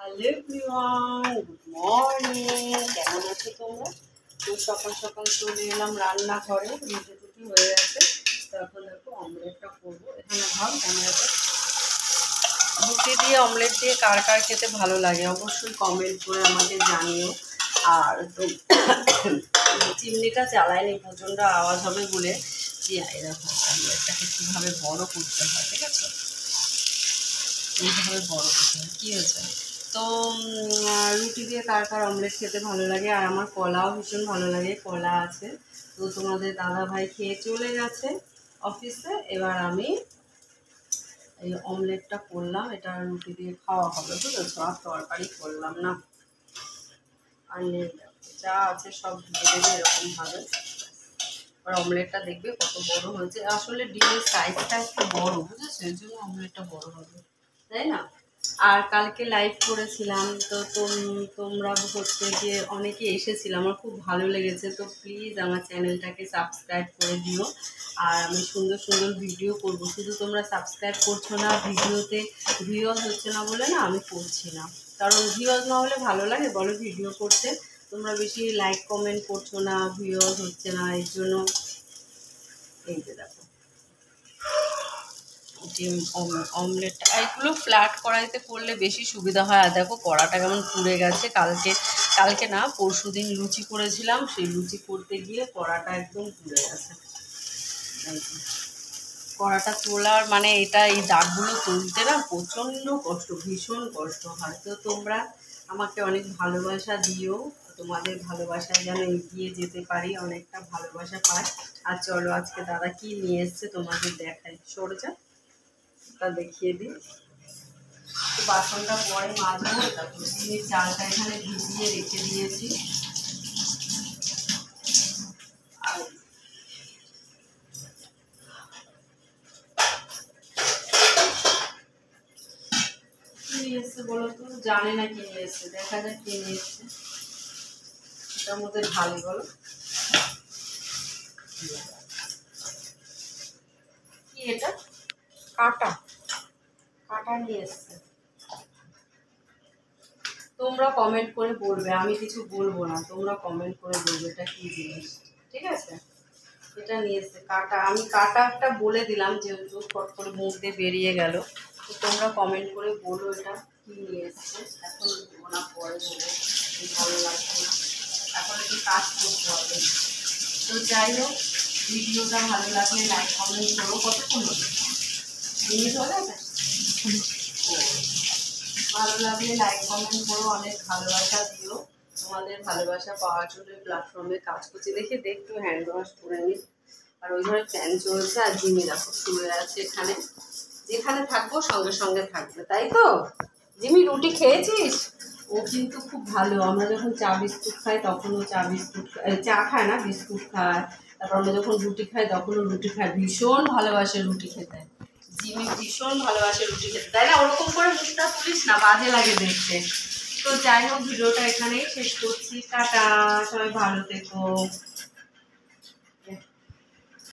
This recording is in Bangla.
Hello everyone, good morning. কেমন আছো তোমরা? তো সকাল সকাল চলে এলাম রান্নাঘরে। রুটি টুটি হয়ে গেছে। তারপর দেখো অমলেটটা করবো। এখানে ভাব ক্যামেরাটা। রুটি দিয়ে অমলেট দিয়ে কার কার খেতে ভালো লাগে অবশ্যই কমেন্ট করে আমাকে জানিও। আর তো চিমনিটা চালাইনি, প্রচণ্ড আওয়াজ হবে বলে যে এরকম অমলেটটাকে কীভাবে বড় করতে হয়, ঠিক আছে? এইভাবে বড় করতে হয়। কী হয়েছে? তো রুটি দিয়ে কার কার অমলেট খেতে ভালো লাগে। আর আমার কলাও ভীষণ ভালো লাগে, কলা আছে। তো তোমাদের দাদা ভাই খেয়ে চলে গেছে অফিসে। এবার আমি এই অমলেটটা করলাম, এটা রুটি দিয়ে খাওয়া হবে, বুঝেছো? আর তরকারি করলাম না। আর যা আছে সব ধীরে ধীরে এরকমভাবে। আর অমলেটটা দেখবে কত বড় হয়েছে। আসলে ডিমের সাইজটা একটু বড়, বুঝেছো? এই জন্য অমলেটটা বড় হবে, তাই না? আর কালকে লাইভ করেছিলাম, তো তোমরা হচ্ছে যে অনেকে এসেছিল, আমার খুব ভালো লেগেছে। তো প্লিজ আমার চ্যানেলটাকে সাবস্ক্রাইব করে দিও। আর আমি সুন্দর সুন্দর ভিডিও করব, শুধু তোমরা সাবস্ক্রাইব করছো না, ভিডিওতে ভিউজ হচ্ছে না বলে না আমি করছি না। কারণ ভিউজ না হলে ভালো লাগে বলো ভিডিও করতে? তোমরা বেশি লাইক কমেন্ট করছো না, ভিউজ হচ্ছে না, এর জন্য এই যে দেখো ডিম অমলেটটা এগুলো ফ্ল্যাট কড়াইতে করলে বেশি সুবিধা হয়। আর দেখো কড়াটা কেমন পুড়ে গেছে। কালকে না পরশু দিন লুচি করেছিলাম, সেই লুচি করতে গিয়ে কড়াটা একদম পুড়ে গেছে। কড়াটা তোলার মানে এটা, এই দাগগুলো তুলতে না প্রচণ্ড কষ্ট, ভীষণ কষ্ট হয়। তো তোমরা আমাকে অনেক ভালোবাসা দিও, তোমাদের ভালোবাসায় যেন এগিয়ে যেতে পারি, অনেকটা ভালোবাসা পাই। আর চলো আজকে দাদা কি নিয়ে এসছে তোমাদের দেখাই। সরে যা, তা দেখিয়ে দিই। তো বাসনটা পরে মাজবো। তারপর ডিমের চালটা এখানে ভিজিয়ে রেখে দিয়েছি। আর কি নিয়ে এসছে বলো তো? জানে না কি নিয়ে এসছে, দেখা যাক কি নিয়ে এসছে। এটার মধ্যে ঢালি বলো কি এটা? কাটা কাটা নিয়ে এসছে। তোমরা কমেন্ট করে বলবে, আমি কিছু বলবো না, তোমরা কমেন্ট করে বলবে এটা কি জিনিস, ঠিক আছে? এটা নিয়ে এসছে কাটা। আমি কাটা একটা বলে দিলাম যেহেতু ফট করে মুখ দিয়ে বেরিয়ে গেল। তো তোমরা কমেন্ট করে বলো এটা কি নিয়ে এসছে। এখন বলবো না, পরে বলবো, ভালো লাগছে না, এখন একটু কাজ করতে হবে। তো যাই হোক, ভিডিওটা ভালো লাগলে লাইক কমেন্ট করো। কতক্ষণ হবে? মিনিট হয়ে গেছে? ভালো লাগলে লাইক কমেন্ট করো, অনেক ভালোবাসা দিও। তোমাদের ভালোবাসা পাওয়ার জন্য প্ল্যাটফর্মে কাজ করছি। দেখে একটু হ্যান্ড ওয়াশ করে নিই। আর ওই ঘরে ফ্যান চলছে, আর জিমি দেখো শুয়ে আছে এখানে। যেখানে থাকবো সঙ্গে সঙ্গে থাকবে, তাই তো? জিমি রুটি খেয়েছিস? ও কিন্তু খুব ভালো। আমরা যখন চা বিস্কুট খাই তখনও চা বিস্কুট, চা খায় না, বিস্কুট খায়। তারপর আমরা যখন রুটি খাই তখনও রুটি খায়। ভীষণ ভালোবাসে রুটি খেতে। জিমি ভীষণ ভালোবাসে রুটি খেতে, তাই না? ওরকম করে মুখটা তুলিস না, বাজে লাগে দেখতে। তো যাই হোক, ভিডিওটা এখানেই শেষ করছি। টাটা, সবাই ভালো থেকো।